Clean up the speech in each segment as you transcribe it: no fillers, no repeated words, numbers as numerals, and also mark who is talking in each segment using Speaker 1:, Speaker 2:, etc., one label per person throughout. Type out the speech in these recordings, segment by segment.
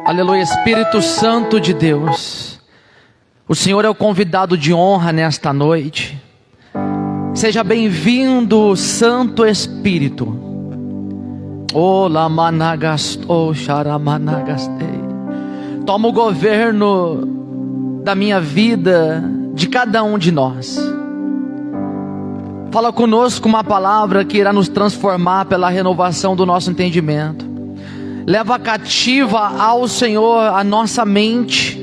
Speaker 1: Aleluia, Espírito Santo de Deus, o Senhor é o convidado de honra nesta noite. Seja bem-vindo, Santo Espírito. Toma o governo da minha vida, de cada um de nós. Fala conosco uma palavra que irá nos transformar pela renovação do nosso entendimento. Leva cativa ao Senhor a nossa mente.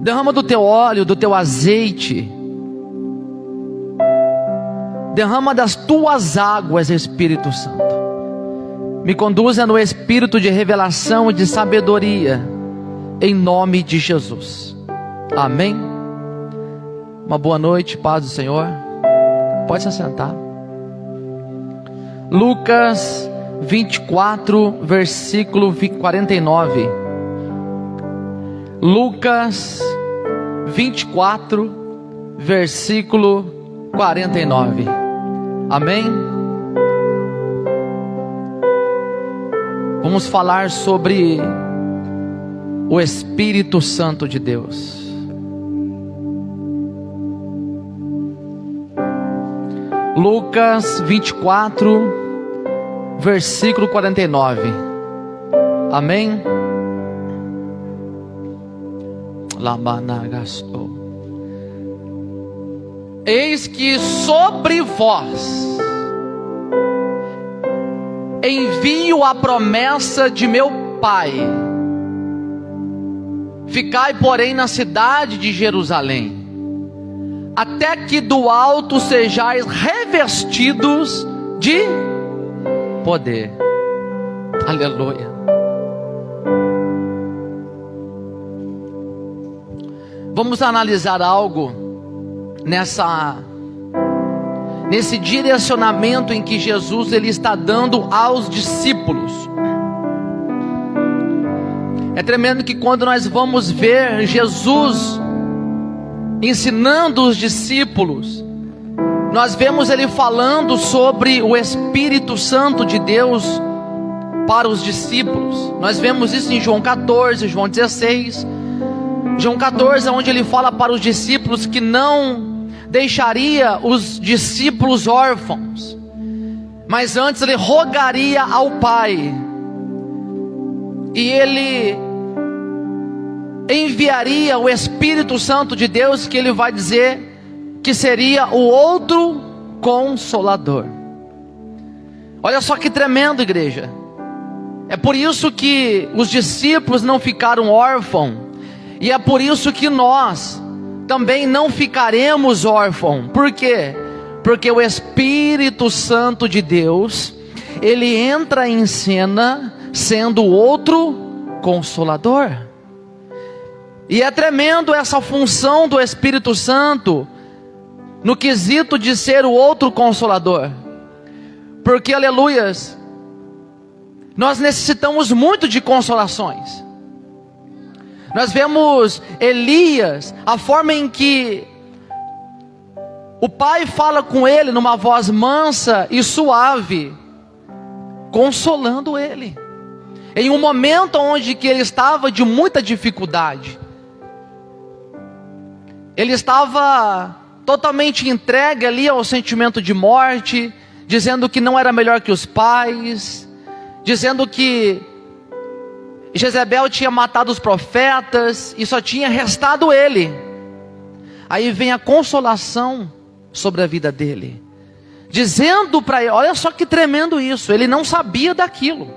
Speaker 1: Derrama do teu óleo, do teu azeite. Derrama das tuas águas, Espírito Santo. Me conduza no espírito de revelação e de sabedoria, em nome de Jesus. Amém. Uma boa noite, paz do Senhor. Pode se assentar. Lucas 24, versículo 49. Lucas 24, versículo 49. Amém? Vamos falar sobre o Espírito Santo de Deus. Lucas 24, versículo 49. Amém? Eis que sobre vós envio a promessa de meu Pai. Ficai, porém, na cidade de Jerusalém, até que do alto sejais revestidos de poder. Aleluia. Vamos analisar algo nesse direcionamento em que Jesus ele está dando aos discípulos. É tremendo que quando nós vamos ver Jesus ensinando os discípulos, nós vemos ele falando sobre o Espírito Santo de Deus para os discípulos. Nós vemos isso em João 14, João 16, João 14, onde ele fala para os discípulos que não deixaria os discípulos órfãos, mas antes ele rogaria ao Pai, e ele enviaria o Espírito Santo de Deus, que ele vai dizer que seria o outro Consolador. Olha só que tremendo, igreja. É por isso que os discípulos não ficaram órfãos, e é por isso que nós também não ficaremos órfãos. Por quê? Porque o Espírito Santo de Deus, ele entra em cena sendo o outro Consolador. E é tremendo essa função do Espírito Santo no quesito de ser o outro Consolador. Porque, aleluias, nós necessitamos muito de consolações. Nós vemos Elias, a forma em que o pai fala com ele numa voz mansa e suave, consolando ele, em um momento onde que ele estava de muita dificuldade. Ele estava totalmente entregue ali ao sentimento de morte, dizendo que não era melhor que os pais, dizendo que Jezebel tinha matado os profetas e só tinha restado ele. Aí vem a consolação sobre a vida dele, dizendo para ele, olha só que tremendo isso, ele não sabia daquilo.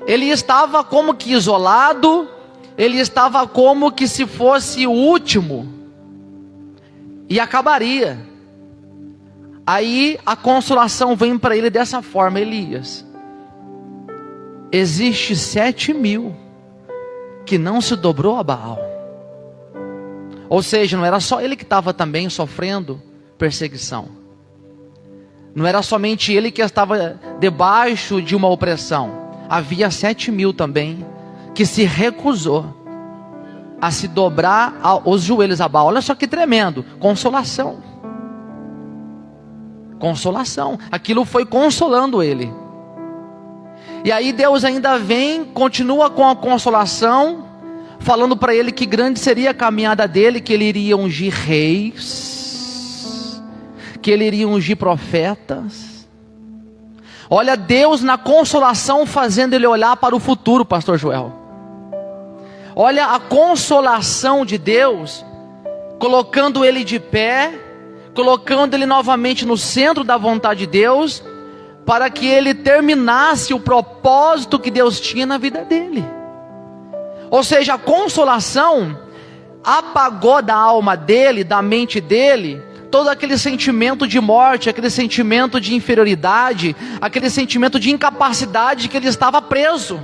Speaker 1: Ele estava como que isolado, ele estava como que se fosse o último, e acabaria. Aí a consolação vem para ele dessa forma: Elias, existe 7.000 que não se dobrou a Baal. Ou seja, não era só ele que estava também sofrendo perseguição. Não era somente ele que estava debaixo de uma opressão. Havia 7.000 também que se recusou a se dobrar os joelhos a Baal. Olha só que tremendo. Consolação. Consolação. Aquilo foi consolando ele. E aí Deus ainda vem, continua com a consolação, falando para ele que grande seria a caminhada dele, que ele iria ungir reis, que ele iria ungir profetas. Olha Deus na consolação fazendo ele olhar para o futuro, pastor Joel. Olha a consolação de Deus, colocando ele de pé, colocando ele novamente no centro da vontade de Deus, para que ele terminasse o propósito que Deus tinha na vida dele. Ou seja, a consolação apagou da alma dele, da mente dele, todo aquele sentimento de morte, aquele sentimento de inferioridade, aquele sentimento de incapacidade que ele estava preso.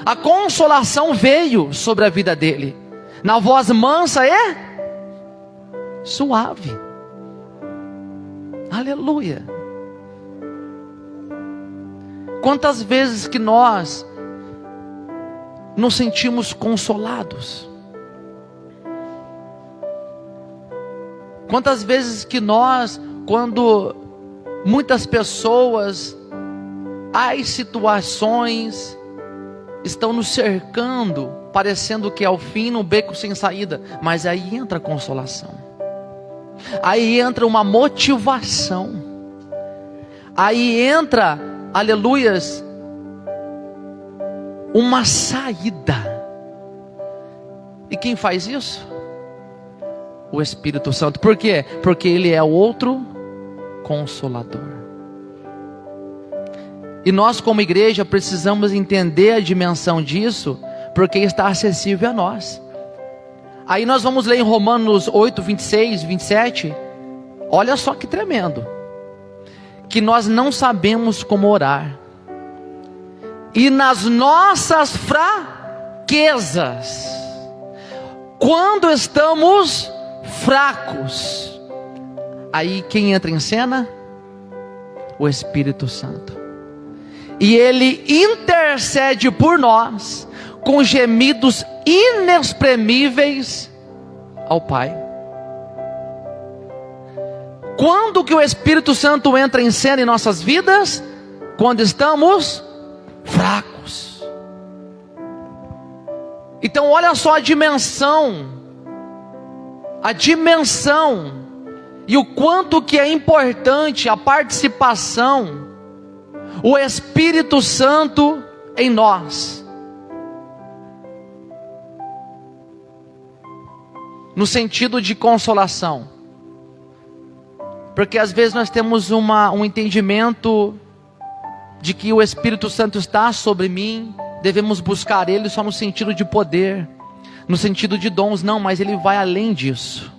Speaker 1: A consolação veio sobre a vida dele, na voz mansa e suave. Aleluia. Quantas vezes que nós nos sentimos consolados? Quantas vezes que nós, quando muitas pessoas, as situações estão nos cercando, parecendo que é o fim num beco sem saída, mas aí entra a consolação, aí entra uma motivação, aí entra, aleluias, uma saída. E quem faz isso? O Espírito Santo. Por quê? Porque Ele é outro Consolador. E nós como igreja precisamos entender a dimensão disso, porque está acessível a nós. Aí nós vamos ler em Romanos 8, 26, 27. Olha só que tremendo. Que nós não sabemos como orar, e nas nossas fraquezas, quando estamos fracos, aí quem entra em cena? O Espírito Santo. E Ele intercede por nós com gemidos inexprimíveis ao Pai. Quando que o Espírito Santo entra em cena em nossas vidas? Quando estamos fracos. Então olha só a dimensão e o quanto que é importante a participação, o Espírito Santo em nós, no sentido de consolação, porque às vezes nós temos um entendimento de que o Espírito Santo está sobre mim, devemos buscar Ele só no sentido de poder, no sentido de dons. Não, mas Ele vai além disso.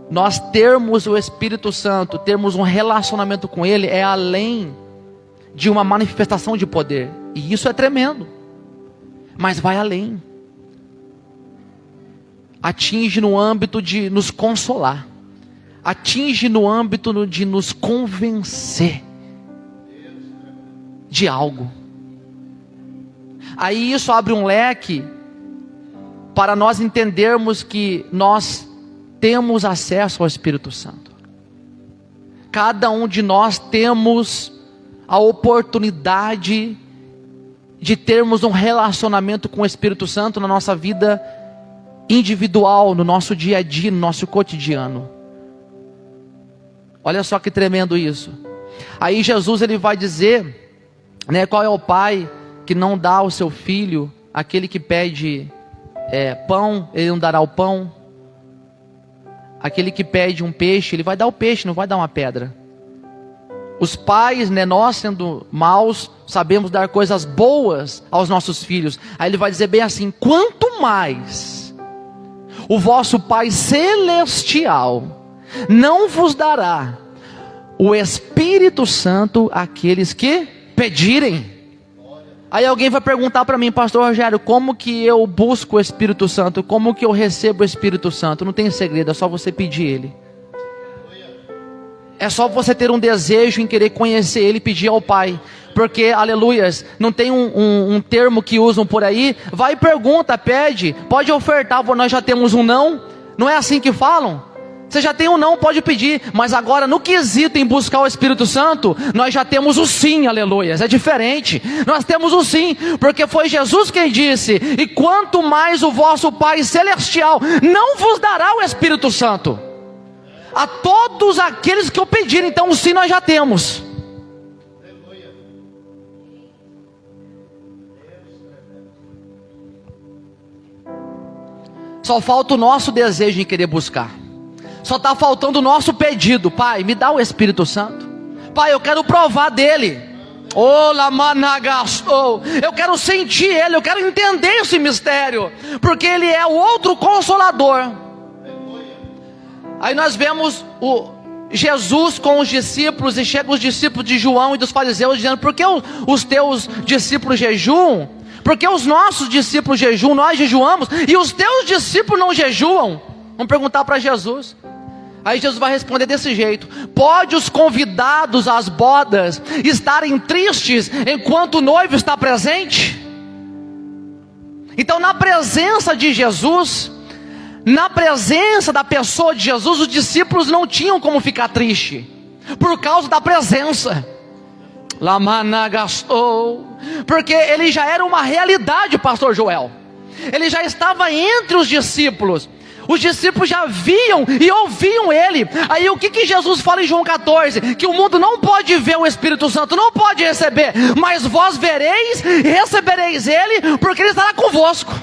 Speaker 1: Nós termos o Espírito Santo, termos um relacionamento com Ele, é além de uma manifestação de poder, e isso é tremendo, mas vai além, atinge no âmbito de nos consolar, atinge no âmbito de nos convencer de algo. Aí isso abre um leque para nós entendermos que nós temos acesso ao Espírito Santo. Cada um de nós temos a oportunidade de termos um relacionamento com o Espírito Santo na nossa vida individual, no nosso dia a dia, no nosso cotidiano. Olha só que tremendo isso. Aí Jesus ele vai dizer, qual é o pai que não dá ao seu filho, aquele que pede pão, ele não dará o pão. Aquele que pede um peixe, ele vai dar o peixe, não vai dar uma pedra. Os pais, nós sendo maus, sabemos dar coisas boas aos nossos filhos. Aí ele vai dizer bem assim: quanto mais o vosso Pai Celestial não vos dará o Espírito Santo àqueles que pedirem. Aí alguém vai perguntar para mim: pastor Rogério, como que eu busco o Espírito Santo? Como que eu recebo o Espírito Santo? Não tem segredo, é só você pedir Ele. É só você ter um desejo em querer conhecer Ele e pedir ao Pai. Porque, aleluias, não tem um termo que usam por aí? Vai e pergunta, pede, pode ofertar, nós já temos um não. Não é assim que falam? Você já tem o não, pode pedir. Mas agora no quesito em buscar o Espírito Santo, nós já temos o sim, aleluia. É diferente. Nós temos o sim, porque foi Jesus quem disse: e quanto mais o vosso Pai Celestial não vos dará o Espírito Santo a todos aqueles que o pedirem. Então o sim nós já temos. Só falta o nosso desejo em querer buscar. Só está faltando o nosso pedido. Pai, me dá o Espírito Santo. Pai, eu quero provar dele. Eu quero sentir ele, eu quero entender esse mistério, porque ele é o outro consolador. Aí nós vemos o Jesus com os discípulos, e chegam os discípulos de João e dos fariseus dizendo: por que os teus discípulos jejuam? Porque os nossos discípulos jejuam, nós jejuamos, e os teus discípulos não jejuam? Vamos perguntar para Jesus. Aí Jesus vai responder desse jeito: pode os convidados às bodas estarem tristes enquanto o noivo está presente? Então, na presença de Jesus, na presença da pessoa de Jesus, os discípulos não tinham como ficar tristes, por causa da presença. Porque ele já era uma realidade, pastor Joel. Ele já estava entre os discípulos. Os discípulos já viam e ouviam ele. Aí o que Jesus fala em João 14? Que o mundo não pode ver o Espírito Santo, não pode receber, mas vós vereis e recebereis ele, porque ele estará convosco.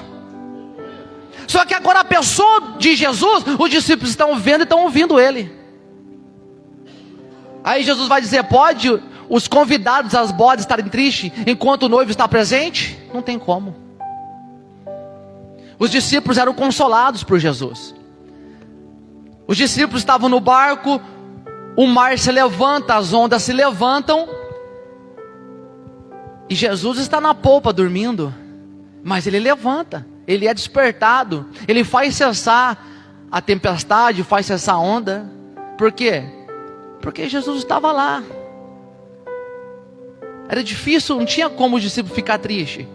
Speaker 1: Só que agora a pessoa de Jesus, os discípulos estão vendo e estão ouvindo ele. Aí Jesus vai dizer: pode os convidados às bodas estarem tristes enquanto o noivo está presente? Não tem como. Os discípulos eram consolados por Jesus. Os discípulos estavam no barco, o mar se levanta, as ondas se levantam, e Jesus está na polpa dormindo, mas ele levanta, ele é despertado, ele faz cessar a tempestade, faz cessar a onda. Por quê? Porque Jesus estava lá. Era difícil, não tinha como o discípulo ficar triste.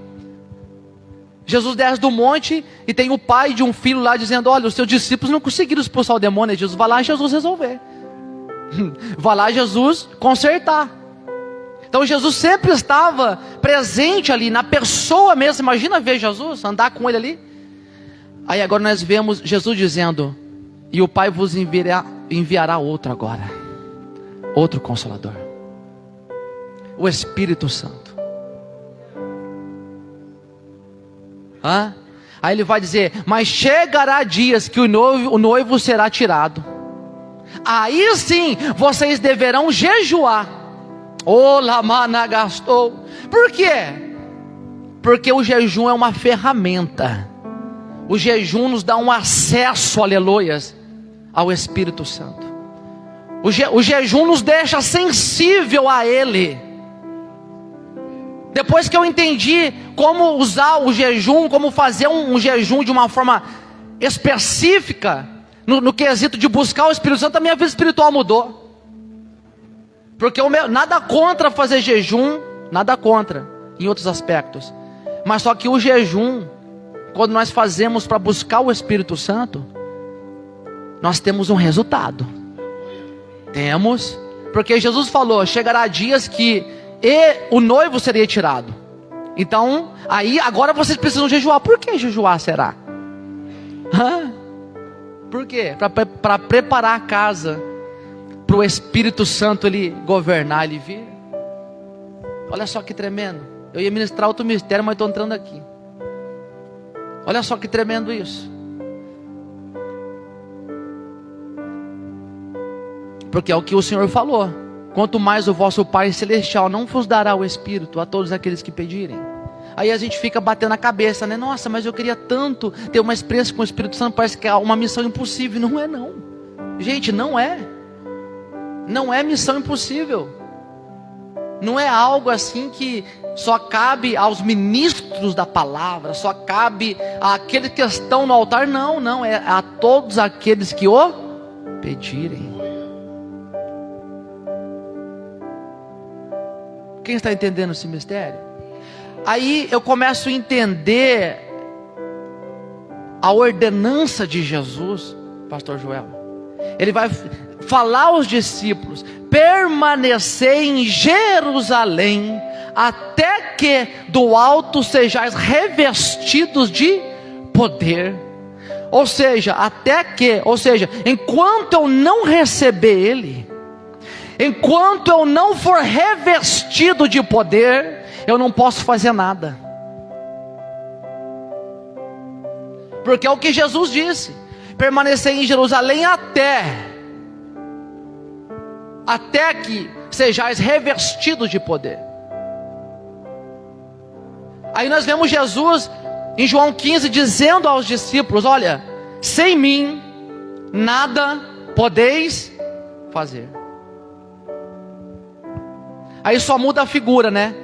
Speaker 1: Jesus desce do monte e tem o pai de um filho lá dizendo: olha, os seus discípulos não conseguiram expulsar o demônio. Jesus vai lá, Jesus resolver. Vai lá, Jesus consertar. Então Jesus sempre estava presente ali, na pessoa mesmo. Imagina ver Jesus, andar com ele ali. Aí agora nós vemos Jesus dizendo: e o Pai vos enviará outro agora, outro Consolador, o Espírito Santo. Aí ele vai dizer: mas chegará dias que o noivo será tirado. Aí sim vocês deverão jejuar. Por quê? Porque o jejum é uma ferramenta. O jejum nos dá um acesso, aleluias, ao Espírito Santo. O jejum nos deixa sensível a ele. Depois que eu entendi como usar o jejum, como fazer um jejum de uma forma específica, no quesito de buscar o Espírito Santo, a minha vida espiritual mudou. Porque nada contra fazer jejum, nada contra, em outros aspectos. Mas só que o jejum, quando nós fazemos para buscar o Espírito Santo, nós temos um resultado. Temos, porque Jesus falou: chegará dias que o noivo seria tirado. Então, aí agora vocês precisam jejuar. Por que jejuar será? Por quê? Para preparar a casa para o Espírito Santo ele governar, ele vir. Olha só que tremendo. Eu ia ministrar outro mistério, mas estou entrando aqui. Olha só que tremendo isso. Porque é o que o Senhor falou: quanto mais o vosso Pai Celestial não vos dará o Espírito a todos aqueles que pedirem. Aí a gente fica batendo a cabeça, né? Nossa, mas eu queria tanto ter uma experiência com o Espírito Santo, parece que é uma missão impossível. Não é não. Gente, não é. Não é missão impossível. Não é algo assim que só cabe aos ministros da palavra, só cabe àqueles que estão no altar. Não, não, é a todos aqueles que o pedirem. Quem está entendendo esse mistério? Aí eu começo a entender a ordenança de Jesus, pastor Joel. Ele vai falar aos discípulos: permanecei em Jerusalém, até que do alto sejais revestidos de poder. Ou seja, enquanto eu não receber Ele, enquanto eu não for revestido de poder, eu não posso fazer nada. Porque é o que Jesus disse: permanecer em Jerusalém até que sejais revestidos de poder. Aí nós vemos Jesus em João 15 dizendo aos discípulos: olha, sem mim nada podeis fazer. Aí só muda a figura, né?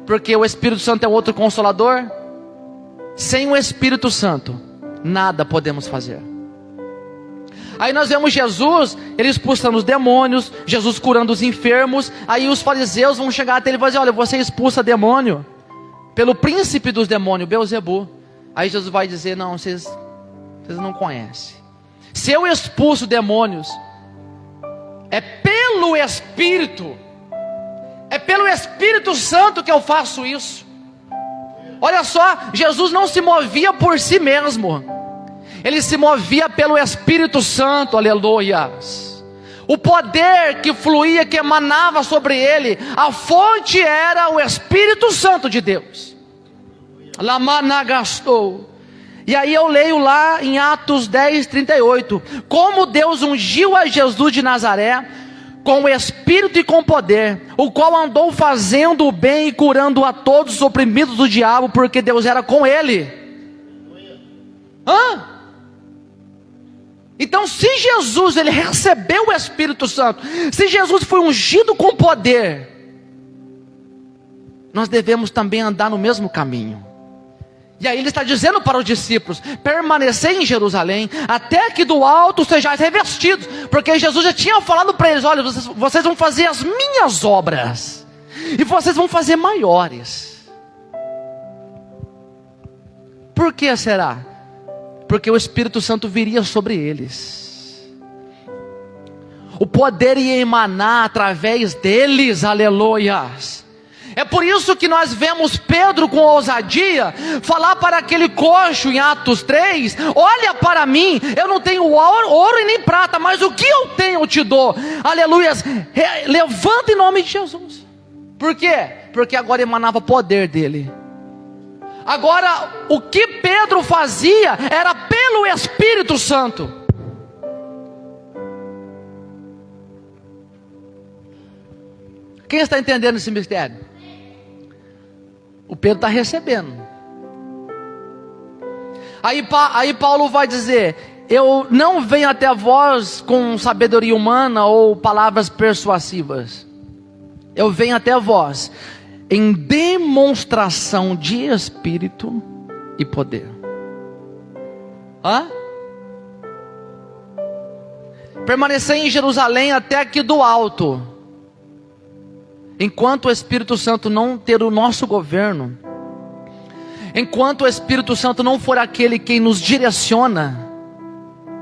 Speaker 1: Porque o Espírito Santo é outro consolador. Sem o Espírito Santo nada podemos fazer. Aí nós vemos Jesus, ele expulsando os demônios, Jesus curando os enfermos. Aí os fariseus vão chegar até ele e vão dizer: olha, você expulsa demônio pelo príncipe dos demônios, Beelzebu. Aí Jesus vai dizer: não, vocês não conhecem. Se eu expulso demônios, é pelo Espírito Santo que eu faço isso. Olha só, Jesus não se movia por si mesmo, ele se movia pelo Espírito Santo, aleluias. O poder que fluía, que emanava sobre ele, a fonte era o Espírito Santo de Deus. Lamanagastou. E aí eu leio lá em Atos 10:38, como Deus ungiu a Jesus de Nazaré com o Espírito e com poder, o qual andou fazendo o bem e curando a todos os oprimidos do diabo, porque Deus era com ele. Então, se Jesus ele recebeu o Espírito Santo, se Jesus foi ungido com poder, nós devemos também andar no mesmo caminho. E aí ele está dizendo para os discípulos: permanecei em Jerusalém, até que do alto sejais revestidos. Porque Jesus já tinha falado para eles: olha, vocês vão fazer as minhas obras, e vocês vão fazer maiores. Por que será? Porque o Espírito Santo viria sobre eles, o poder ia emanar através deles, aleluias. É por isso que nós vemos Pedro com ousadia falar para aquele coxo em Atos 3: olha para mim, eu não tenho ouro e nem prata, mas o que eu tenho eu te dou, aleluias. Levanta em nome de Jesus. Por quê? Porque agora emanava poder dele. Agora o que Pedro fazia era pelo Espírito Santo. Quem está entendendo esse mistério? O Pedro está recebendo. Aí Paulo vai dizer: eu não venho até vós com sabedoria humana ou palavras persuasivas. Eu venho até vós em demonstração de Espírito e poder. Permanecer em Jerusalém até que do alto. Enquanto o Espírito Santo não ter o nosso governo, enquanto o Espírito Santo não for aquele quem nos direciona,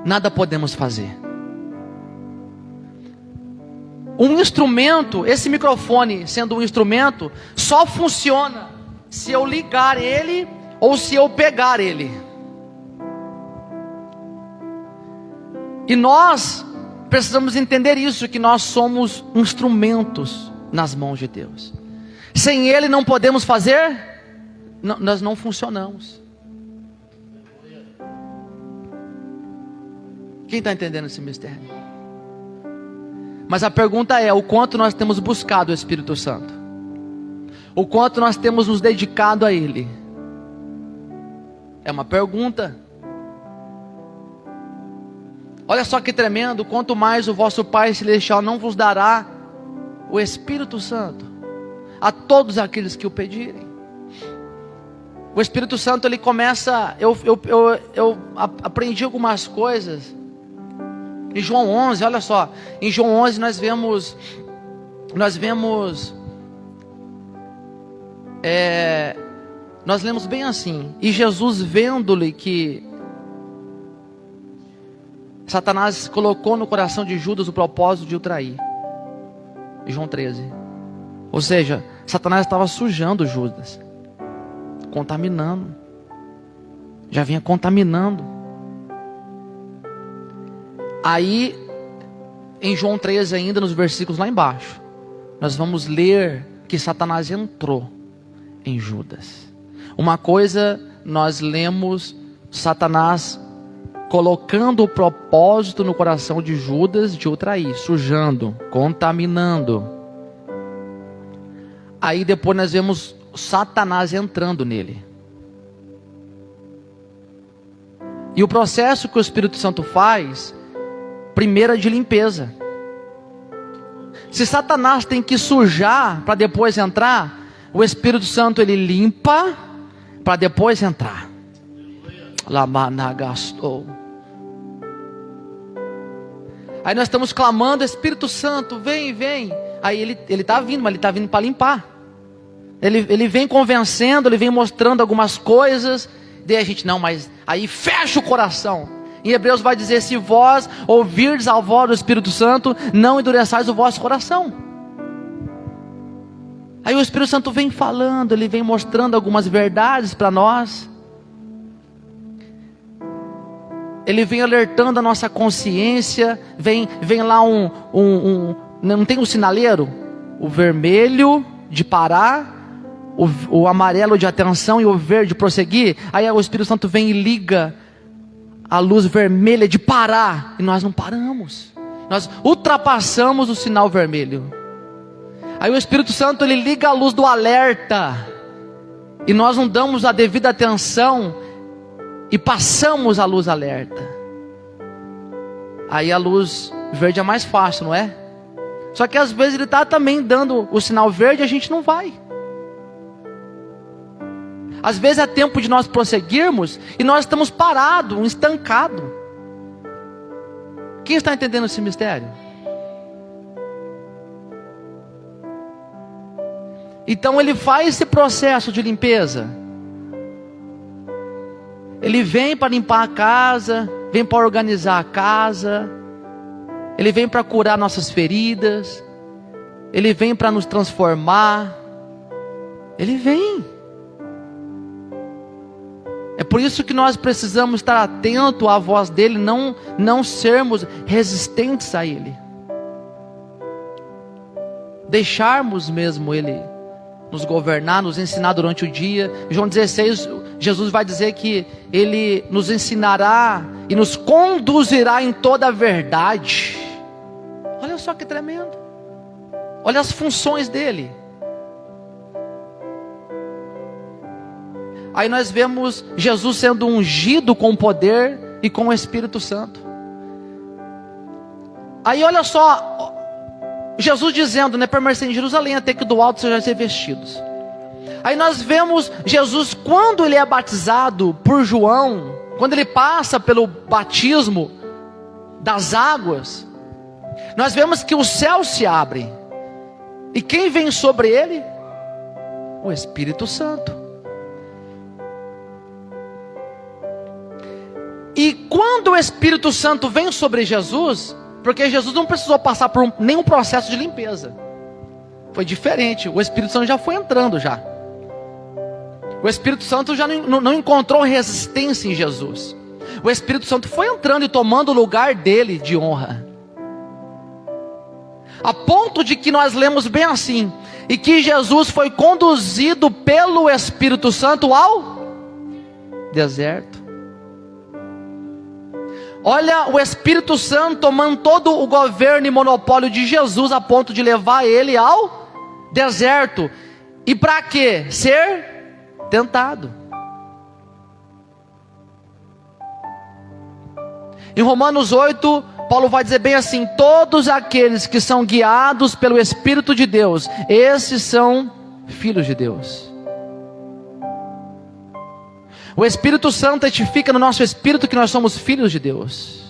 Speaker 1: nada podemos fazer. Um instrumento, esse microfone sendo um instrumento, só funciona se eu ligar ele ou se eu pegar ele. E nós precisamos entender isso, que nós somos instrumentos nas mãos de Deus. Sem Ele não podemos fazer, nós não funcionamos. Quem está entendendo esse mistério? Mas a pergunta é: o quanto nós temos buscado o Espírito Santo? O quanto nós temos nos dedicado a Ele? É uma pergunta. Olha só que tremendo: quanto mais o vosso Pai Celestial não vos dará o Espírito Santo a todos aqueles que o pedirem. O Espírito Santo ele começa, eu aprendi algumas coisas em João 11, olha só, em João 11 nós vemos nós lemos bem assim: e Jesus, vendo-lhe que Satanás colocou no coração de Judas o propósito de o trair. João 13. Ou seja, Satanás estava sujando Judas, contaminando. Já vinha contaminando. Aí, em João 13 ainda, nos versículos lá embaixo, nós vamos ler que Satanás entrou em Judas. Uma coisa, nós lemos Satanás colocando o propósito no coração de Judas de o trair, sujando, contaminando. Aí depois nós vemos Satanás entrando nele. E o processo que o Espírito Santo faz, primeiro é de limpeza. Se Satanás tem que sujar para depois entrar, o Espírito Santo ele limpa para depois entrar. Lamanagastou. Aí nós estamos clamando, Espírito Santo, vem, vem. Aí ele está vindo, mas ele está vindo para limpar. Ele vem convencendo, ele vem mostrando algumas coisas. Daí a gente, não, mas aí fecha o coração. Em Hebreus vai dizer, se vós ouvirdes a voz do Espírito Santo, não endureçais o vosso coração. Aí o Espírito Santo vem falando, ele vem mostrando algumas verdades para nós. Ele vem alertando a nossa consciência. Vem lá não tem um sinaleiro? O vermelho de parar, o amarelo de atenção e o verde de prosseguir. Aí o Espírito Santo vem e liga a luz vermelha de parar. E nós não paramos. Nós ultrapassamos o sinal vermelho. Aí o Espírito Santo ele liga a luz do alerta. E nós não damos a devida atenção. E passamos a luz alerta. Aí a luz verde é mais fácil, não é? Só que às vezes ele está também dando o sinal verde e a gente não vai. Às vezes é tempo de nós prosseguirmos e nós estamos parados, estancados. Quem está entendendo esse mistério? Então ele faz esse processo de limpeza. Ele vem para limpar a casa, vem para organizar a casa, ele vem para curar nossas feridas, ele vem para nos transformar, ele vem. É por isso que nós precisamos estar atentos à voz dele, não sermos resistentes a ele. Deixarmos mesmo ele nos governar, nos ensinar durante o dia. João 16, Jesus vai dizer que ele nos ensinará e nos conduzirá em toda a verdade. Olha só que tremendo. Olha as funções dele. Aí nós vemos Jesus sendo ungido com poder e com o Espírito Santo. Aí olha só, Jesus dizendo, né, permanecer em Jerusalém até que do alto sejam revestidos. Aí nós vemos Jesus quando ele é batizado por João, quando ele passa pelo batismo das águas, nós vemos que o céu se abre. E quem vem sobre ele? O Espírito Santo. E quando o Espírito Santo vem sobre Jesus, porque Jesus não precisou passar por nenhum processo de limpeza, foi diferente, o Espírito Santo já foi entrando já. O Espírito Santo já não encontrou resistência em Jesus. O Espírito Santo foi entrando e tomando o lugar dele de honra. A ponto de que nós lemos bem assim, e que Jesus foi conduzido pelo Espírito Santo ao deserto. Olha o Espírito Santo tomando todo o governo e monopólio de Jesus a ponto de levar ele ao deserto. E para quê? Ser tentado. Em Romanos 8, Paulo vai dizer bem assim: todos aqueles que são guiados pelo Espírito de Deus, esses são filhos de Deus. O Espírito Santo testifica no nosso espírito que nós somos filhos de Deus.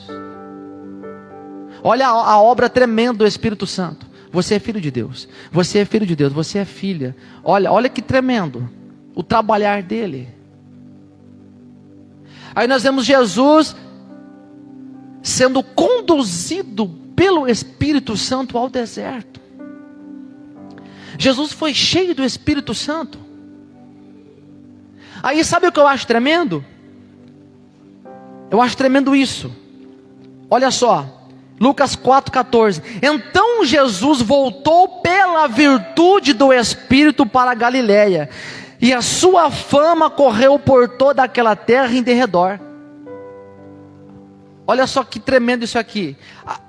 Speaker 1: Olha a obra tremenda do Espírito Santo. Você é filho de Deus. Você é filho de Deus. Você é filha. Olha que tremendo o trabalhar dele. Aí nós vemos Jesus sendo conduzido pelo Espírito Santo ao deserto. Jesus foi cheio do Espírito Santo. Aí sabe o que eu acho tremendo? Eu acho tremendo isso. Olha só, Lucas 4,14. Então Jesus voltou pela virtude do Espírito para a Galiléia, e a sua fama correu por toda aquela terra em derredor. Olha só que tremendo isso aqui.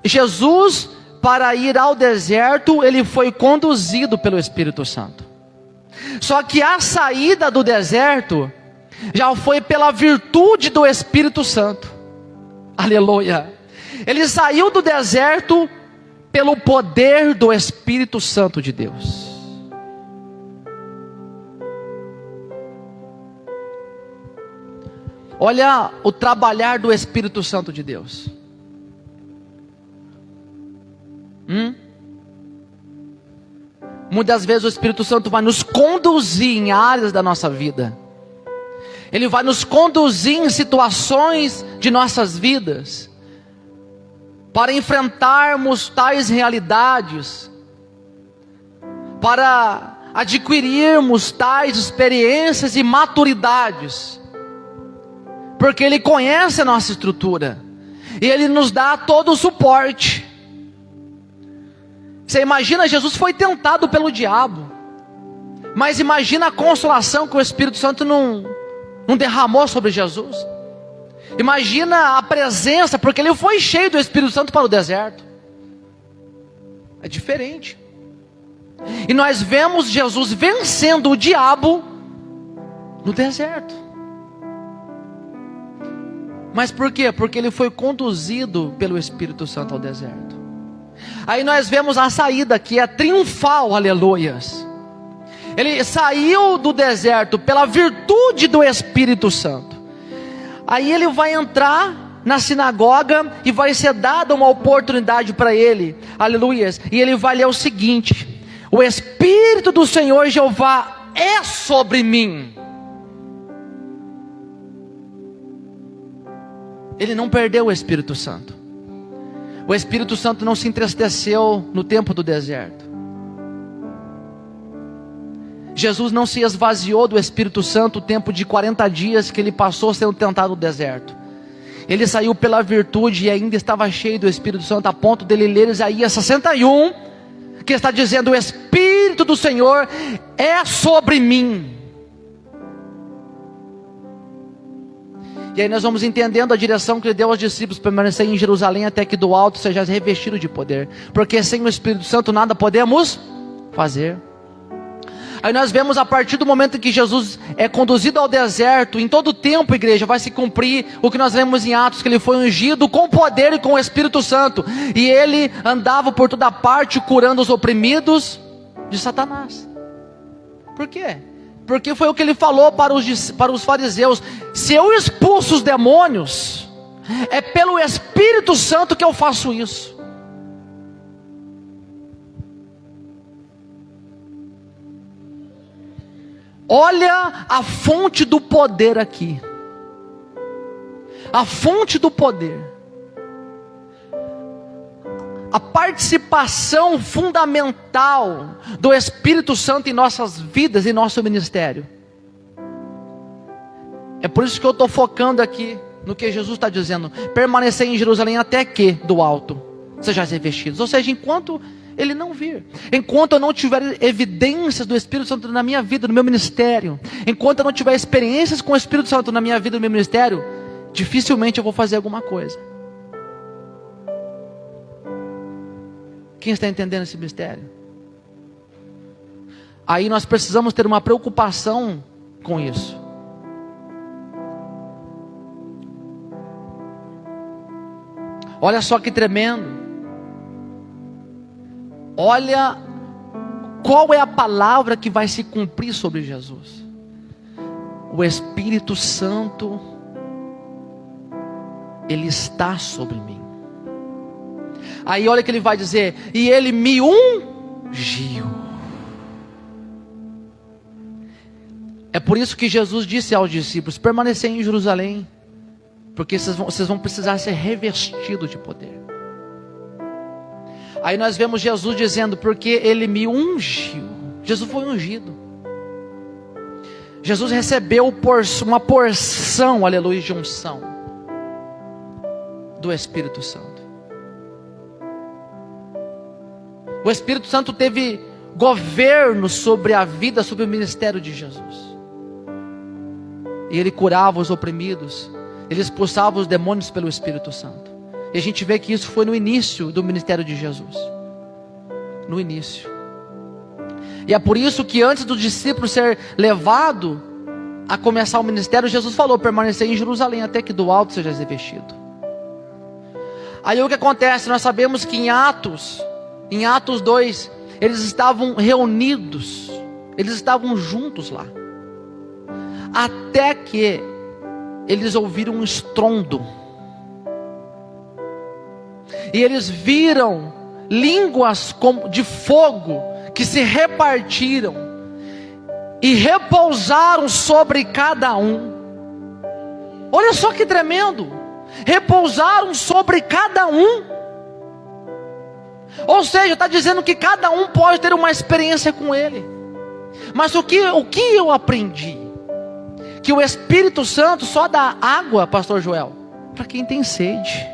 Speaker 1: Jesus, para ir ao deserto, ele foi conduzido pelo Espírito Santo. Só que a saída do deserto já foi pela virtude do Espírito Santo. Aleluia. Ele saiu do deserto pelo poder do Espírito Santo de Deus. Olha o trabalhar do Espírito Santo de Deus. Muitas vezes o Espírito Santo vai nos conduzir em áreas da nossa vida. Ele vai nos conduzir em situações de nossas vidas, para enfrentarmos tais realidades, para adquirirmos tais experiências e maturidades, porque Ele conhece a nossa estrutura, e Ele nos dá todo o suporte. Você imagina, Jesus foi tentado pelo diabo, mas imagina a consolação que o Espírito Santo não derramou sobre Jesus. Imagina a presença, porque Ele foi cheio do Espírito Santo para o deserto. É diferente. E nós vemos Jesus vencendo o diabo no deserto. Mas por quê? Porque Ele foi conduzido pelo Espírito Santo ao deserto. Aí nós vemos a saída, que é triunfal, aleluias. Ele saiu do deserto pela virtude do Espírito Santo. Aí ele vai entrar na sinagoga e vai ser dada uma oportunidade para ele, aleluias. E ele vai ler o seguinte: o Espírito do Senhor Jeová é sobre mim. Ele não perdeu o Espírito Santo. O Espírito Santo não se entristeceu no tempo do deserto. Jesus não se esvaziou do Espírito Santo o tempo de 40 dias que ele passou sendo tentado no deserto. Ele saiu pela virtude e ainda estava cheio do Espírito Santo, a ponto dele ler Isaías 61, que está dizendo: o Espírito do Senhor é sobre mim. E aí nós vamos entendendo a direção que ele deu aos discípulos: permanecer em Jerusalém até que do alto sejais revestido de poder, porque sem o Espírito Santo nada podemos fazer. Aí nós vemos, a partir do momento em que Jesus é conduzido ao deserto, em todo o tempo, igreja, vai se cumprir o que nós lemos em Atos, que ele foi ungido com poder e com o Espírito Santo, e ele andava por toda parte curando os oprimidos de Satanás. Por quê? Porque foi o que ele falou para os fariseus: se eu expulso os demônios, é pelo Espírito Santo que eu faço isso. Olha a fonte do poder aqui. A fonte do poder. A participação fundamental do Espírito Santo em nossas vidas e nosso ministério. É por isso que eu estou focando aqui no que Jesus está dizendo: permanecer em Jerusalém até que do alto sejais revestidos. Ou seja, enquanto Ele não vir, enquanto eu não tiver evidências do Espírito Santo na minha vida, no meu ministério, enquanto eu não tiver experiências com o Espírito Santo na minha vida, no meu ministério, dificilmente eu vou fazer alguma coisa. Quem está entendendo esse mistério? Aí nós precisamos ter uma preocupação com isso. Olha só que tremendo. Olha qual é a palavra que vai se cumprir sobre Jesus: o Espírito Santo, Ele está sobre mim. Aí olha que ele vai dizer: e Ele me ungiu. É por isso que Jesus disse aos discípulos: permanecer em Jerusalém Porque vocês vão precisar ser revestidos de poder. Aí nós vemos Jesus dizendo, porque Ele me ungiu. Jesus foi ungido. Jesus recebeu uma porção, aleluia, de unção do Espírito Santo. O Espírito Santo teve governo sobre a vida, sobre o ministério de Jesus. E Ele curava os oprimidos, Ele expulsava os demônios pelo Espírito Santo. E a gente vê que isso foi no início do ministério de Jesus. No início. E é por isso que antes do discípulo ser levado a começar o ministério, Jesus falou, permanecer em Jerusalém até que do alto seja revestido. Aí o que acontece? Nós sabemos que em Atos 2, eles estavam reunidos, eles estavam juntos lá, até que eles ouviram um estrondo, e eles viram línguas de fogo que se repartiram e repousaram sobre cada um. Olha só que tremendo! Repousaram sobre cada um. Ou seja, está dizendo que cada um pode ter uma experiência com Ele. Mas o que eu aprendi? Que o Espírito Santo só dá água, pastor Joel, para quem tem sede.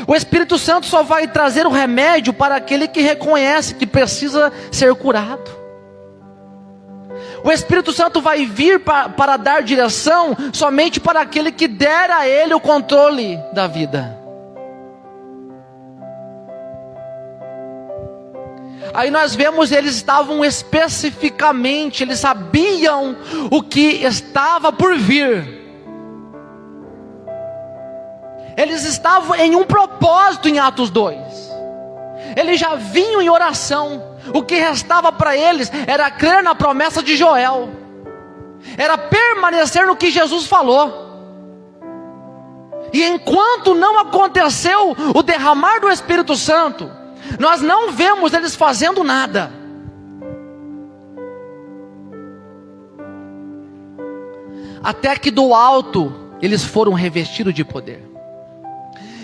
Speaker 1: O Espírito Santo só vai trazer o remédio para aquele que reconhece que precisa ser curado. O Espírito Santo vai vir para dar direção somente para aquele que der a Ele o controle da vida. Aí nós vemos, eles estavam especificamente, eles sabiam o que estava por vir. Eles estavam em um propósito em Atos 2. Eles já vinham em oração. O que restava para eles era crer na promessa de Joel. Era permanecer no que Jesus falou. E enquanto não aconteceu o derramar do Espírito Santo, nós não vemos eles fazendo nada. Até que do alto eles foram revestidos de poder.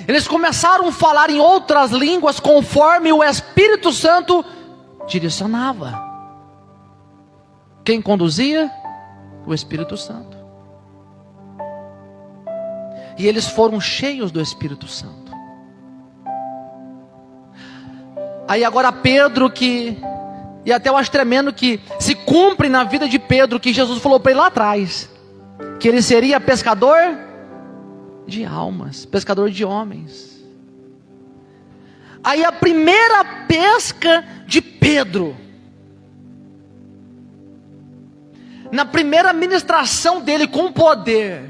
Speaker 1: Eles começaram a falar em outras línguas conforme o Espírito Santo direcionava. Quem conduzia? O Espírito Santo. E eles foram cheios do Espírito Santo. Aí agora Pedro e até eu acho tremendo que se cumpre na vida de Pedro, que Jesus falou para ele lá atrás, que ele seria pescador de almas, pescador de homens. Aí a primeira pesca de Pedro, na primeira ministração dele com poder,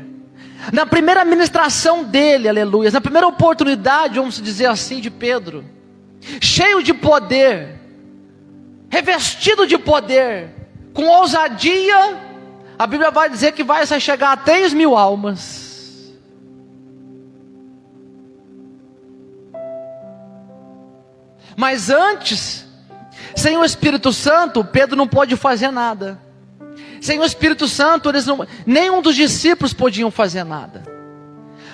Speaker 1: na primeira ministração dele, aleluia, na primeira oportunidade, vamos dizer assim, de Pedro, cheio de poder, revestido de poder, com ousadia, a Bíblia vai dizer que vai chegar a 3.000 almas. Mas antes, sem o Espírito Santo, Pedro não pôde fazer nada. Sem o Espírito Santo, nenhum dos discípulos podiam fazer nada.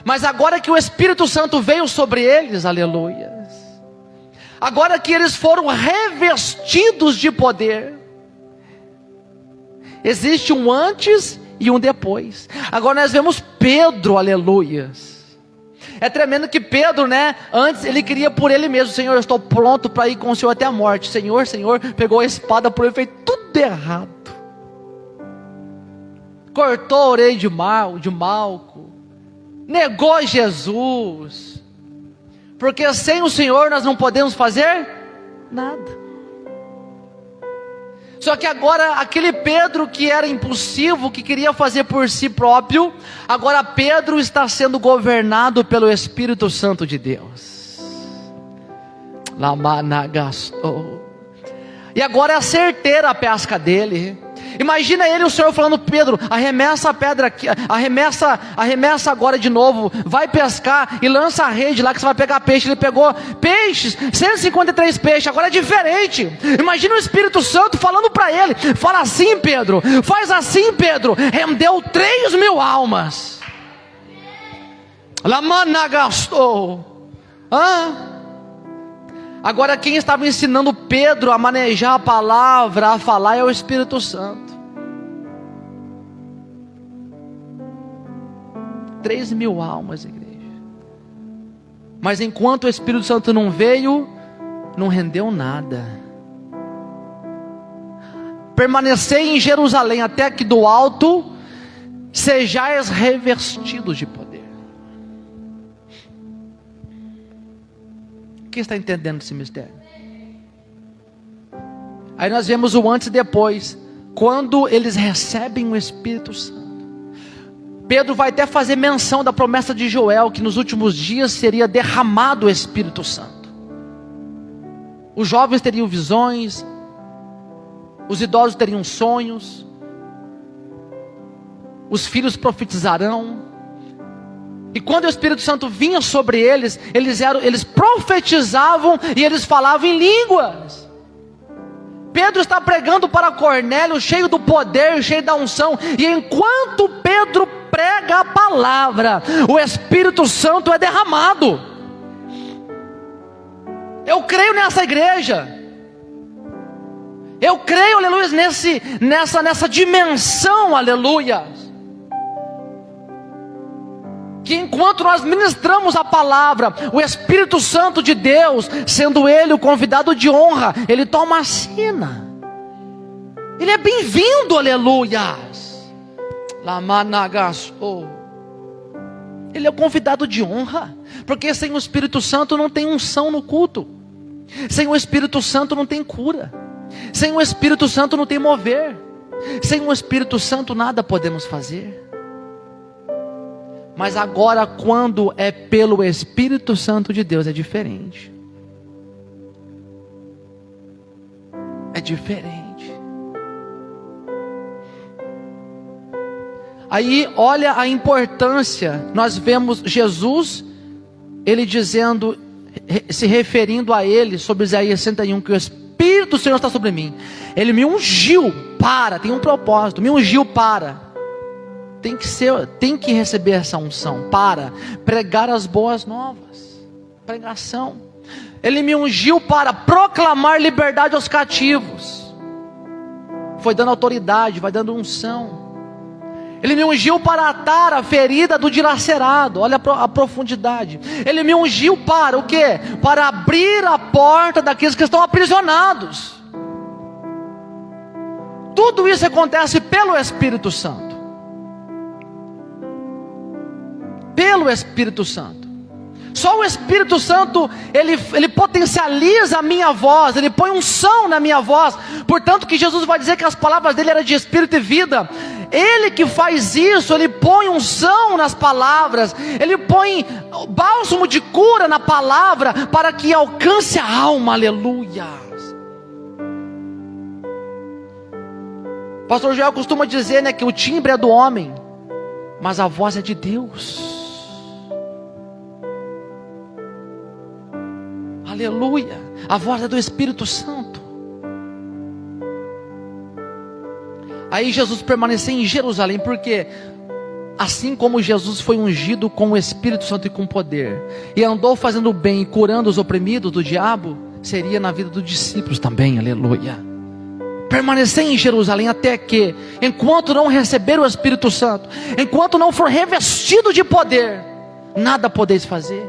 Speaker 1: Mas agora que o Espírito Santo veio sobre eles, aleluia, agora que eles foram revestidos de poder, existe um antes e um depois. Agora nós vemos Pedro, aleluias. É tremendo que Pedro, antes ele queria por ele mesmo: Senhor, eu estou pronto para ir com o Senhor até a morte. Senhor, pegou a espada por ele, fez tudo errado. Cortou a orelha de Malco, negou Jesus, porque sem o Senhor nós não podemos fazer nada. Só que agora aquele Pedro que era impulsivo, que queria fazer por si próprio, agora Pedro está sendo governado pelo Espírito Santo de Deus. E agora é certeira a pesca dele. Imagina ele, o Senhor falando: Pedro, arremessa a pedra aqui, arremessa agora de novo, vai pescar e lança a rede lá que você vai pegar peixe. Ele pegou peixes, 153 peixes, agora é diferente. Imagina o Espírito Santo falando para ele: fala assim, Pedro, faz assim, Pedro, rendeu 3.000 almas. Lamana gastou. Agora quem estava ensinando Pedro a manejar a palavra, a falar, é o Espírito Santo. 3.000 almas, igreja. Mas enquanto o Espírito Santo não veio, não rendeu nada. Permanecei em Jerusalém até que do alto sejais revestidos de poder. Quem está entendendo esse mistério? Aí nós vemos o antes e depois, quando eles recebem o Espírito Santo. Pedro vai até fazer menção da promessa de Joel, que nos últimos dias seria derramado o Espírito Santo. Os jovens teriam visões, os idosos teriam sonhos, os filhos profetizarão. E quando o Espírito Santo vinha sobre eles, eles profetizavam e eles falavam em línguas. Pedro está pregando para Cornélio, cheio do poder, cheio da unção. E enquanto Pedro prega a palavra, o Espírito Santo é derramado. Eu creio nessa igreja. Eu creio, aleluia, nessa dimensão, aleluia. Que enquanto nós ministramos a palavra, o Espírito Santo de Deus, sendo Ele o convidado de honra, Ele toma a cena. Ele é bem-vindo, aleluias. Ele é o convidado de honra. Porque sem o Espírito Santo não tem unção no culto. Sem o Espírito Santo não tem cura. Sem o Espírito Santo não tem mover. Sem o Espírito Santo nada podemos fazer. Mas agora, quando é pelo Espírito Santo de Deus, é diferente. É diferente. Aí, olha a importância. Nós vemos Jesus, Ele dizendo, se referindo a Ele, sobre Isaías 61, que o Espírito do Senhor está sobre mim. Ele me ungiu para, tem um propósito, me ungiu para. Tem que receber essa unção para pregar as boas novas. Pregação. Ele me ungiu para proclamar liberdade aos cativos. Foi dando autoridade, vai dando unção. Ele me ungiu para atar a ferida do dilacerado. Olha a profundidade. Ele me ungiu para o quê? Para abrir a porta daqueles que estão aprisionados. Tudo isso acontece pelo Espírito Santo. Pelo Espírito Santo. Só o Espírito Santo, ele potencializa a minha voz, ele põe unção na minha voz. Portanto que Jesus vai dizer que as palavras dele eram de espírito e vida. Ele que faz isso, ele põe unção nas palavras, ele põe bálsamo de cura na palavra, para que alcance a alma, aleluia. Pastor Joel costuma dizer, né, que o timbre é do homem, mas a voz é de Deus. Aleluia, a voz é do Espírito Santo. Aí Jesus permaneceu em Jerusalém, porque assim como Jesus foi ungido com o Espírito Santo e com poder, e andou fazendo bem e curando os oprimidos do diabo, seria na vida dos discípulos também, aleluia. Permanecer em Jerusalém até que, enquanto não receber o Espírito Santo, enquanto não for revestido de poder, nada podeis fazer,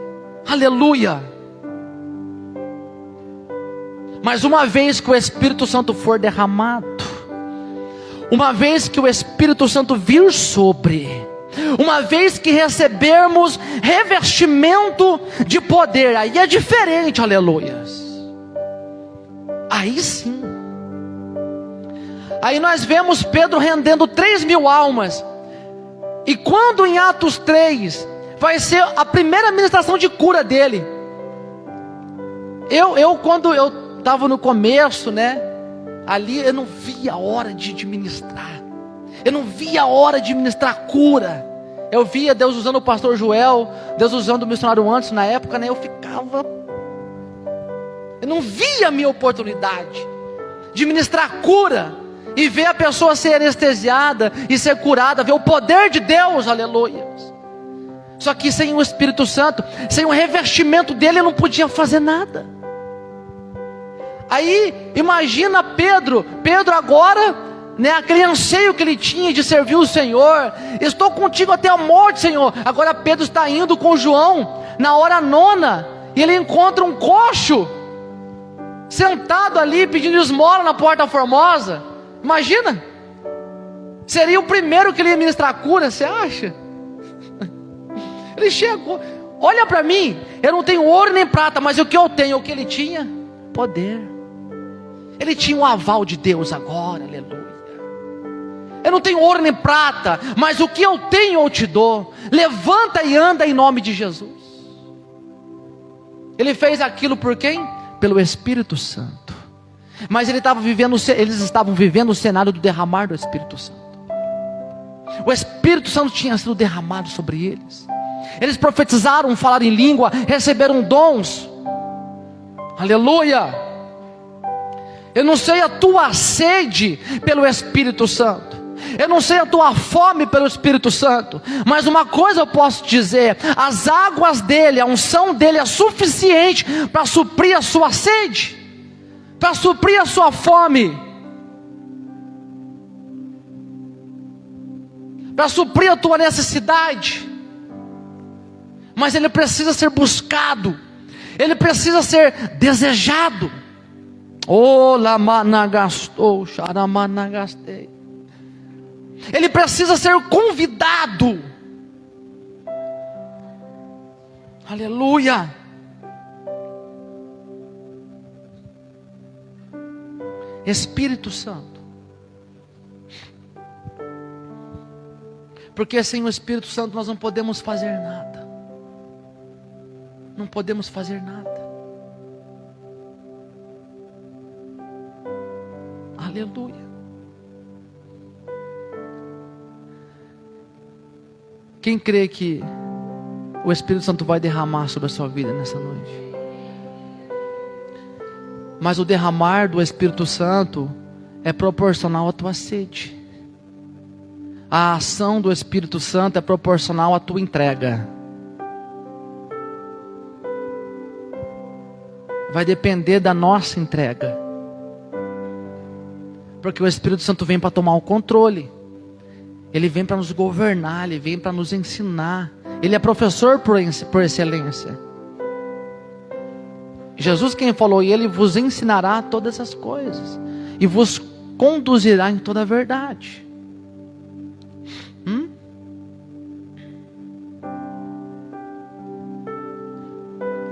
Speaker 1: aleluia. Mas uma vez que o Espírito Santo for derramado, uma vez que o Espírito Santo vir sobre, uma vez que recebermos revestimento de poder, aí é diferente, aleluias. Aí sim. Aí nós vemos Pedro rendendo 3.000 almas. E quando em Atos 3 vai ser a primeira ministração de cura dele. Quando eu estava no começo, né? Ali eu não via a hora de ministrar. Eu não via a hora de ministrar cura. Eu via Deus usando o pastor Joel, Deus usando o missionário Anderson na época, né? Eu não via a minha oportunidade de ministrar cura e ver a pessoa ser anestesiada e ser curada, ver o poder de Deus, aleluia. Só que sem o Espírito Santo, sem o revestimento dele, ele não podia fazer nada. Aí, imagina Pedro agora, né, aquele anseio que ele tinha de servir o Senhor. Estou contigo até a morte, Senhor. Agora Pedro está indo com João, na hora nona, e ele encontra um coxo, sentado ali, pedindo esmola na Porta Formosa. Imagina, seria o primeiro que ele ia ministrar a cura, você acha? Ele chegou, olha para mim, eu não tenho ouro nem prata, mas o que eu tenho, o que ele tinha? Poder. Ele tinha o aval de Deus agora, aleluia. Eu não tenho ouro nem prata, mas o que eu tenho eu te dou. Levanta e anda em nome de Jesus. Ele fez aquilo por quem? Pelo Espírito Santo. Mas eles estavam vivendo o cenário do derramar do Espírito Santo. O Espírito Santo tinha sido derramado sobre eles. Eles profetizaram, falaram em língua, receberam dons. Aleluia. Eu não sei a tua sede pelo Espírito Santo, eu não sei a tua fome pelo Espírito Santo, mas uma coisa eu posso dizer: as águas dele, a unção dele é suficiente para suprir a sua sede, para suprir a sua fome, para suprir a tua necessidade. Mas ele precisa ser buscado, ele precisa ser desejado. Ele precisa ser convidado. Aleluia. Espírito Santo. Porque sem o Espírito Santo nós não podemos fazer nada. Não podemos fazer nada. Aleluia. Quem crê que o Espírito Santo vai derramar sobre a sua vida nessa noite? Mas o derramar do Espírito Santo é proporcional à tua sede. A ação do Espírito Santo é proporcional à tua entrega. Vai depender da nossa entrega. Porque o Espírito Santo vem para tomar o controle. Ele vem para nos governar, ele vem para nos ensinar. Ele é professor por excelência. Jesus quem falou: e ele vos ensinará todas as coisas, e vos conduzirá em toda a verdade.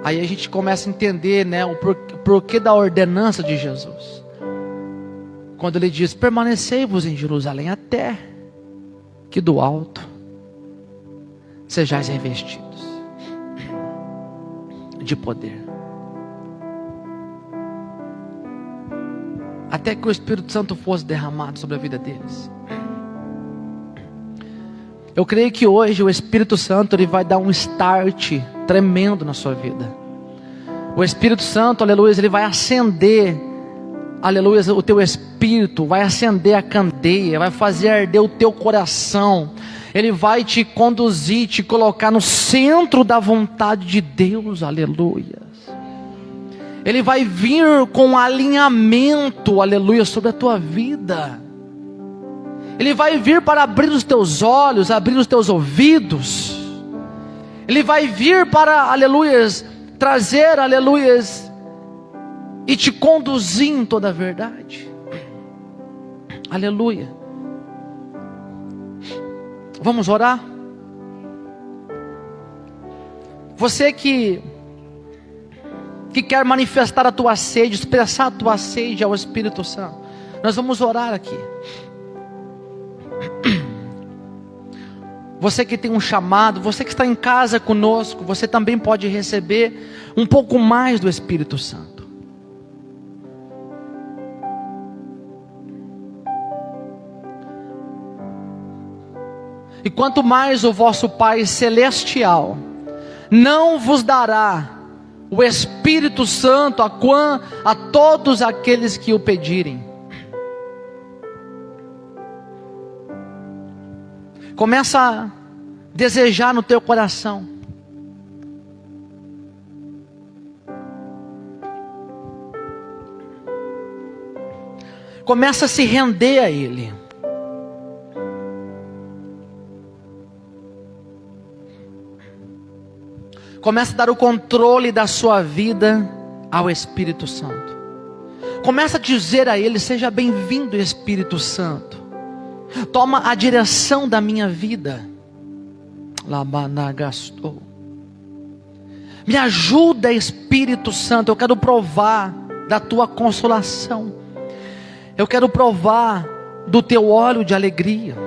Speaker 1: Aí a gente começa a entender, né, o porquê da ordenança de Jesus. Quando ele diz: permanecei-vos em Jerusalém até que do alto sejais revestidos de poder. Até que o Espírito Santo fosse derramado sobre a vida deles. Eu creio que hoje o Espírito Santo ele vai dar um start tremendo na sua vida. O Espírito Santo, aleluia, ele vai acender, aleluia, o teu espírito, vai acender a candeia, vai fazer arder o teu coração. Ele vai te conduzir, te colocar no centro da vontade de Deus, aleluia. Ele vai vir com alinhamento, aleluia, sobre a tua vida. Ele vai vir para abrir os teus olhos, abrir os teus ouvidos. Ele vai vir para, aleluias, trazer, aleluias, e te conduzir em toda a verdade. Aleluia. Vamos orar? Você que quer manifestar a tua sede, expressar a tua sede ao Espírito Santo, nós vamos orar aqui. Você que tem um chamado, você que está em casa conosco, você também pode receber um pouco mais do Espírito Santo. E quanto mais o vosso Pai Celestial não vos dará o Espírito Santo a todos aqueles que o pedirem. Começa desejar no teu coração. Começa a se render a Ele. Começa a dar o controle da sua vida ao Espírito Santo. Começa a dizer a Ele: seja bem-vindo, Espírito Santo. Toma a direção da minha vida. Lamanagastou. Me ajuda, Espírito Santo. Eu quero provar da tua consolação. Eu quero provar do teu óleo de alegria.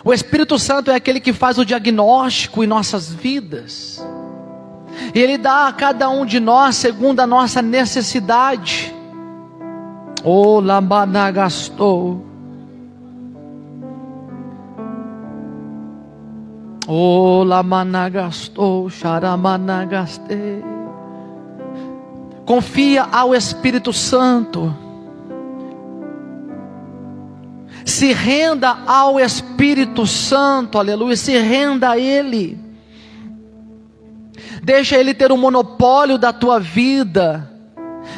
Speaker 1: O Espírito Santo é aquele que faz o diagnóstico em nossas vidas. E Ele dá a cada um de nós segundo a nossa necessidade. Oh, Lamanagastou. Oh, Lamanagastou, Xaramanagastei. Confia ao Espírito Santo. Se renda ao Espírito Santo, aleluia, se renda a Ele. Deixa Ele ter o monopólio da tua vida.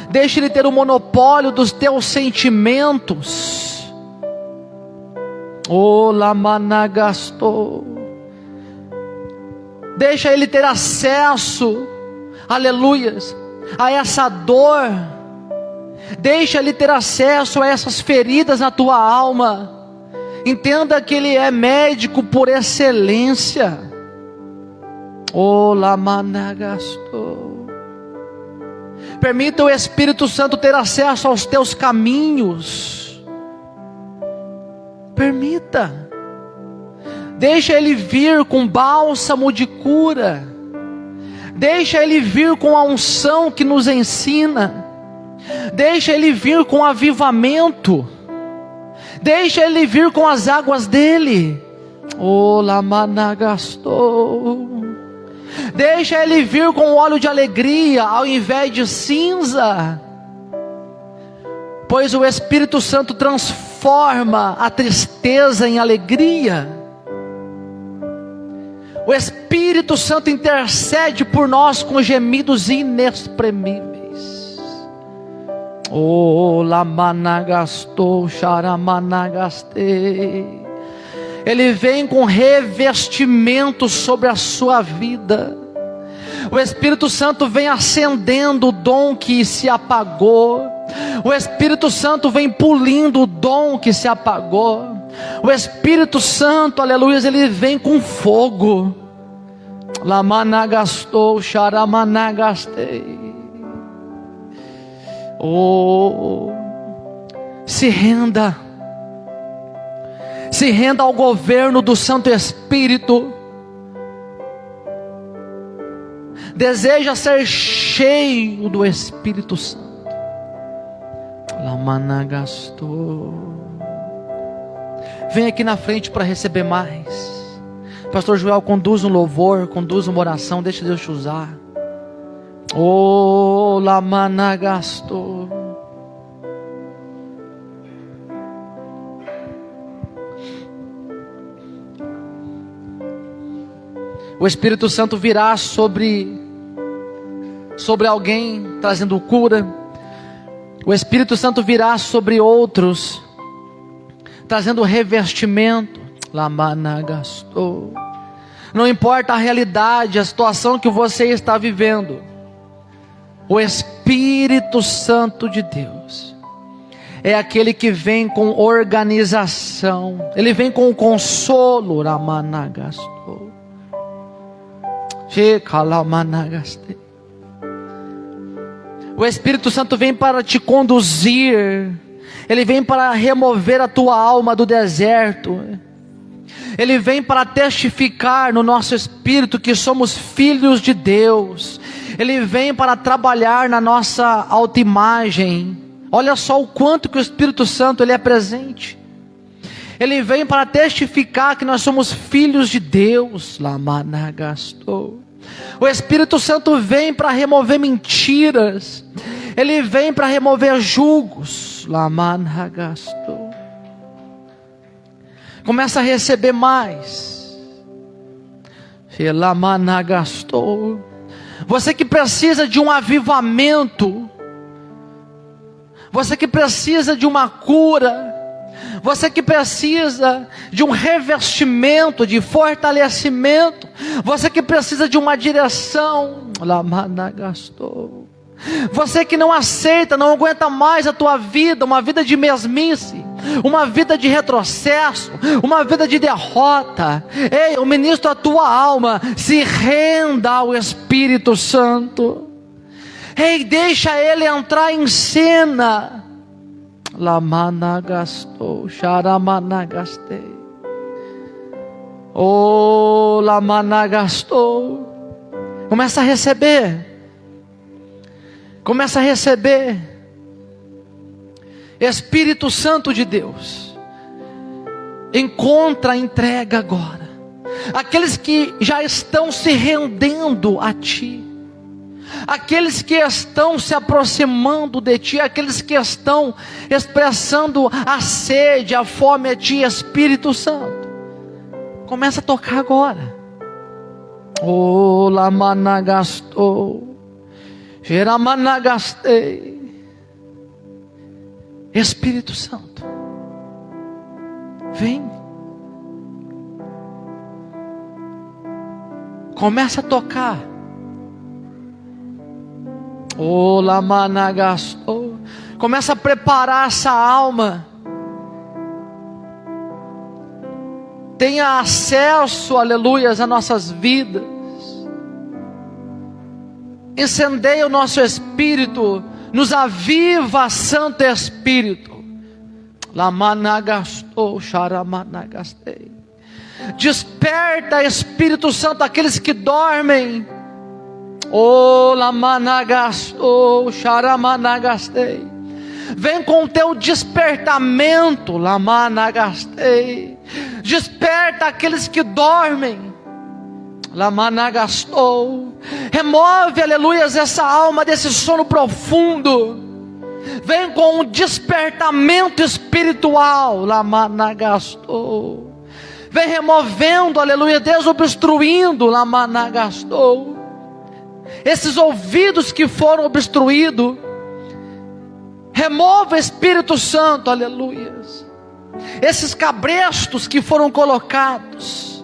Speaker 1: Deixa Ele ter o monopólio dos teus sentimentos. Oh, Lamanagastou. Deixa Ele ter acesso, aleluias, a essa dor. Deixa Ele ter acesso a essas feridas na tua alma. Entenda que Ele é médico por excelência. Oh, Lamanagastou. Permita o Espírito Santo ter acesso aos teus caminhos. Permita. Deixa Ele vir com bálsamo de cura. Deixa Ele vir com a unção que nos ensina. Deixa Ele vir com avivamento. Deixa Ele vir com as águas dEle. Oh, Lamanagastou. Deixa Ele vir com óleo de alegria ao invés de cinza. Pois o Espírito Santo transforma a tristeza em alegria. O Espírito Santo intercede por nós com gemidos inexprimíveis. Oh, Lamanagastou, Xaramanagastei. Ele vem com revestimento sobre a sua vida. O Espírito Santo vem acendendo o dom que se apagou. O Espírito Santo vem polindo o dom que se apagou. O Espírito Santo, aleluia, ele vem com fogo. Lamanagastou, Xaramanagastei. Oh, se renda. Se renda ao governo do Santo Espírito. Deseja ser cheio do Espírito Santo. Lamanagastou. Vem aqui na frente para receber mais. Pastor Joel, conduz um louvor, conduz uma oração, deixa Deus te usar. Oh, Lamanagastou. O Espírito Santo virá sobre alguém, trazendo cura. O Espírito Santo virá sobre outros, trazendo revestimento. Lamanagastou. Não importa a realidade, a situação que você está vivendo, o Espírito Santo de Deus é aquele que vem com organização. Ele vem com consolo. Lamanagastou. O Espírito Santo vem para te conduzir. Ele vem para remover a tua alma do deserto. Ele vem para testificar no nosso espírito que somos filhos de Deus. Ele vem para trabalhar na nossa autoimagem. Olha só o quanto que o Espírito Santo ele é presente. Ele vem para testificar que nós somos filhos de Deus. Lamanagastou. O Espírito Santo vem para remover mentiras. Ele vem para remover julgos. Lamanagastou. Começa a receber mais. Você que precisa de um avivamento, você que precisa de uma cura, você que precisa de um revestimento, de fortalecimento, você que precisa de uma direção, você que não aceita, não aguenta mais a tua vida, uma vida de mesmice, uma vida de retrocesso, uma vida de derrota. Ei, eu ministro a tua alma, se renda ao Espírito Santo. Ei, deixa Ele entrar em cena. Lamanagastou, xaramanagastei. Oh, lamanagastou. Começa a receber. Começa a receber. Espírito Santo de Deus, encontra a entrega agora. Aqueles que já estão se rendendo a Ti, aqueles que estão se aproximando de Ti, aqueles que estão expressando a sede, a fome a Ti, Espírito Santo, começa a tocar agora. Oh, lamanagastou, geramanagastei. Espírito Santo, vem. Começa a tocar. Oh, lamanagastou. Começa a preparar essa alma. Tenha acesso, aleluias, às nossas vidas. Incendeia o nosso espírito. Nos aviva, Santo Espírito. Lamanagastou, xaramanagastei. Desperta, Espírito Santo, aqueles que dormem. Oh, lamanagastou, xaramanagastei. Vem com o teu despertamento, lamanagastai. Desperta aqueles que dormem, lamanagastou. Remove, aleluias, essa alma desse sono profundo. Vem com um despertamento espiritual, lamanagastou. Vem removendo, aleluia, desobstruindo, lamanagastou. Esses ouvidos que foram obstruídos, remova, Espírito Santo, aleluias. Esses cabrestos que foram colocados,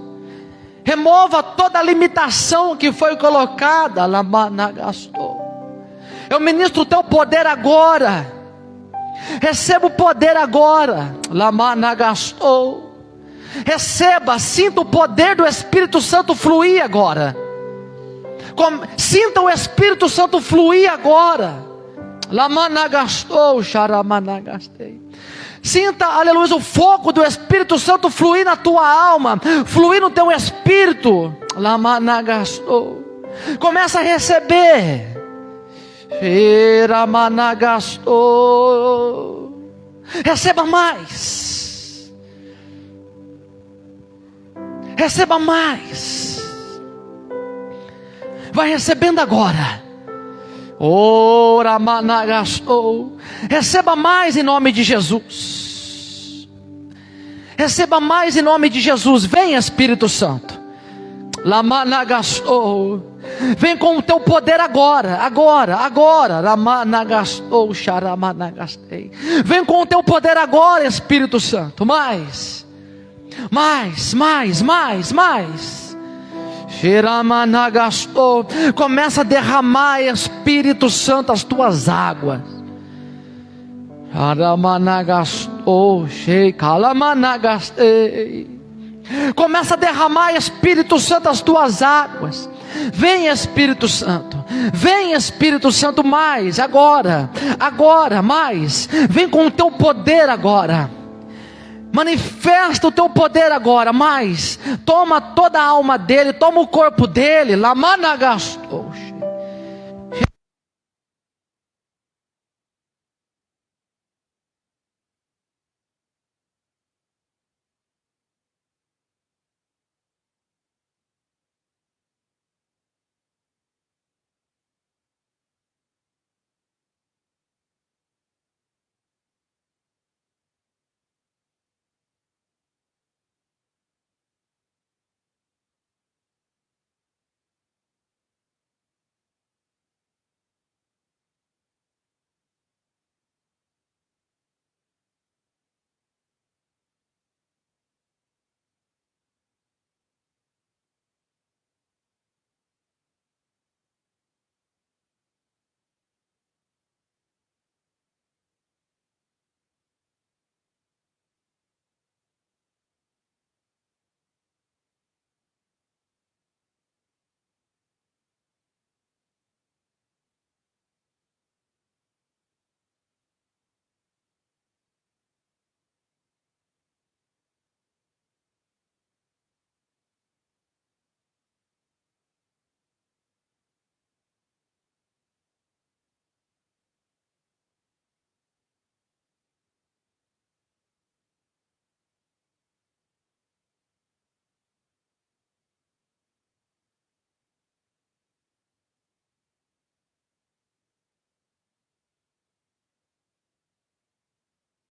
Speaker 1: remova toda a limitação que foi colocada, lamanagastou. Eu ministro o teu poder agora. Receba o poder agora, lamanagastou. Receba, sinta o poder do Espírito Santo fluir agora. Sinta o Espírito Santo fluir agora. Lamanagastou, xaramanagastei. Sinta, aleluia, o fogo do Espírito Santo fluir na tua alma, fluir no teu espírito. Lamanagastou. Começa a receber. Xeramanagastou. Receba mais. Receba mais. Vai recebendo agora. Ora managastou. Receba mais em nome de Jesus. Receba mais em nome de Jesus. Vem, Espírito Santo. Lamanagastou. Vem com o teu poder agora. Agora. Lamanagastou, xaramanagastei. Vem com o teu poder agora, Espírito Santo. Mais. Xeramanagastou. Começa a derramar, Espírito Santo, as tuas águas. Xeramanagastou, xecalamanagastei. Começa a derramar, Espírito Santo, as tuas águas. Vem, Espírito Santo. Vem, Espírito Santo, mais. Agora, mais. Vem com o teu poder agora. Manifesta o teu poder agora, mais. Toma toda a alma dele, toma o corpo dele. Lamanagastou.